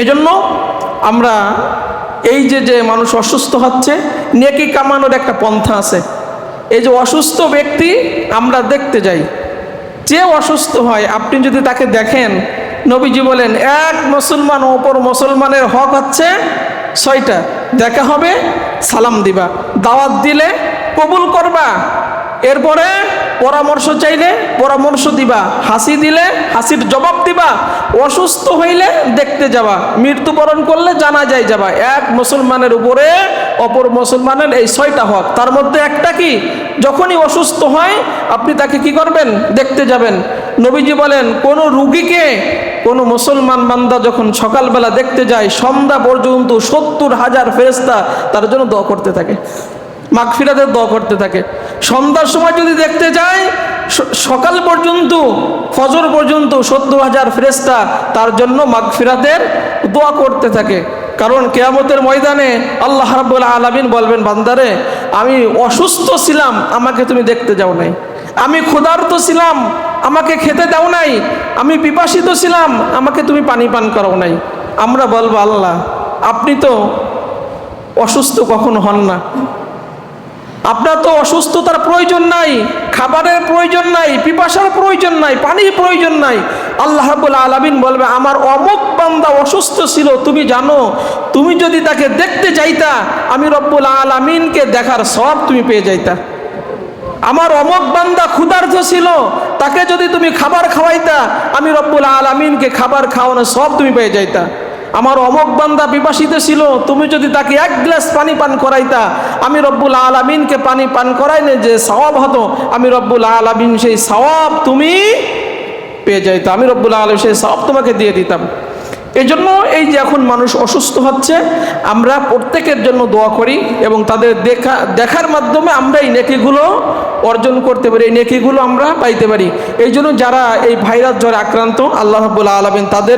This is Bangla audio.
এজন্য আমরা এই যে মানুষ অসুস্থ হচ্ছে, নেকি কামানোর একটা পন্থা আছে। এই যে অসুস্থ ব্যক্তি আমরা দেখতে যাই, যে অসুস্থ হয় আপনি যদি তাকে দেখেন, নবীজি বলেন এক মুসলমান অপর মুসলমানের হক হচ্ছে 6টা। দেখা হবে, সালাম দিবা, দাওয়াত দিলে কবুল করবা, এরপরে পরামর্শ চাইলে পরামর্শ দিবা, হাসি দিলে হাসির জবাব দিবা, অসুস্থ হইলে দেখতে যাবা, মৃত্যুবরণ করলে জানাজায় যাবা। এক মুসলমানের উপরে অপর মুসলমানের এই 6টা হক। তার মধ্যে একটা কি, যখনই অসুস্থ হয় আপনি তাকে কি করবেন, দেখতে যাবেন। নবীজি বলেন কোনো রুগীকে কোনো মুসলমান বান্দা যখন সকালবেলা দেখতে যায়, সন্ধ্যা পর্যন্ত 70,000 ফেরেশতা তার জন্য দোয়া করতে থাকে, মাগফিরাতের দোয়া করতে থাকে। সন্ধ্যার সময় যদি দেখতে যায়, সকাল পর্যন্ত ফজর পর্যন্ত 70,000 ফেরেশতা তার জন্য মাগফিরাতের দোয়া করতে থাকে। কারণ কিয়ামতের ময়দানে আল্লাহ রাব্বুল আলামিন বলবেন, বান্দারে আমি অসুস্থ ছিলাম, আমাকে তুমি দেখতে যাও নাই, আমি ক্ষুধার্ত ছিলাম, আমাকে খেতে দাও নাই, আমি পিপাসিত ছিলাম, আমাকে তুমি পানি পান করাও নাই। আমরা বলবো আল্লাহ আপনি তো অসুস্থ কখনো হন না, আপনার তো অসুস্থতার প্রয়োজন নাই, খাবারের প্রয়োজন নাই, পিপাসার প্রয়োজন নাই, পানির প্রয়োজন নাই। আল্লাহ রাব্বুল আলামিন বলবে আমার অমুক বান্দা অসুস্থ ছিল, তুমি জানো, তুমি যদি তাকে দেখতে যাইতা আমি রব্বুল আলামিনকে দেখার সওয়াব তুমি পেয়ে যাইতা। আমার অমুক বান্দা ক্ষুধার্ত ছিল, তাকে যদি তুমি খাবার খাওয়াইতা আমি রব্বুল আলামিনকে খাবার খাওয়ানোর সওয়াব তুমি পেয়ে যাইতা। আমার অমুক বান্দা পিপাসিত ছিল, তুমি যদি তাকে 1 গ্লাস পানি পান করাইতা আমি রব্বুল আলামিনকে পানি পান করাইলে যে সওয়াব হতো আমি রব্বুল আলামিন সেই সওয়াব তুমি পেয়ে যাইতা, আমি রব্বুল আলামিন সেই সওয়াব তোমাকে দিয়ে দিতাম। এই জন্য এই যে এখন মানুষ অসুস্থ হচ্ছে, আমরা প্রত্যেকের জন্য দোয়া করি এবং তাদের দেখার মাধ্যমে আমরা এই নেকিগুলো অর্জন করতে পারি, এই নেকিগুলো আমরা পাইতে পারি। এই জন্য যারা এই ভাইরাস জ্বরে আক্রান্ত, আল্লাহ রাব্বুল আলামিন তাদের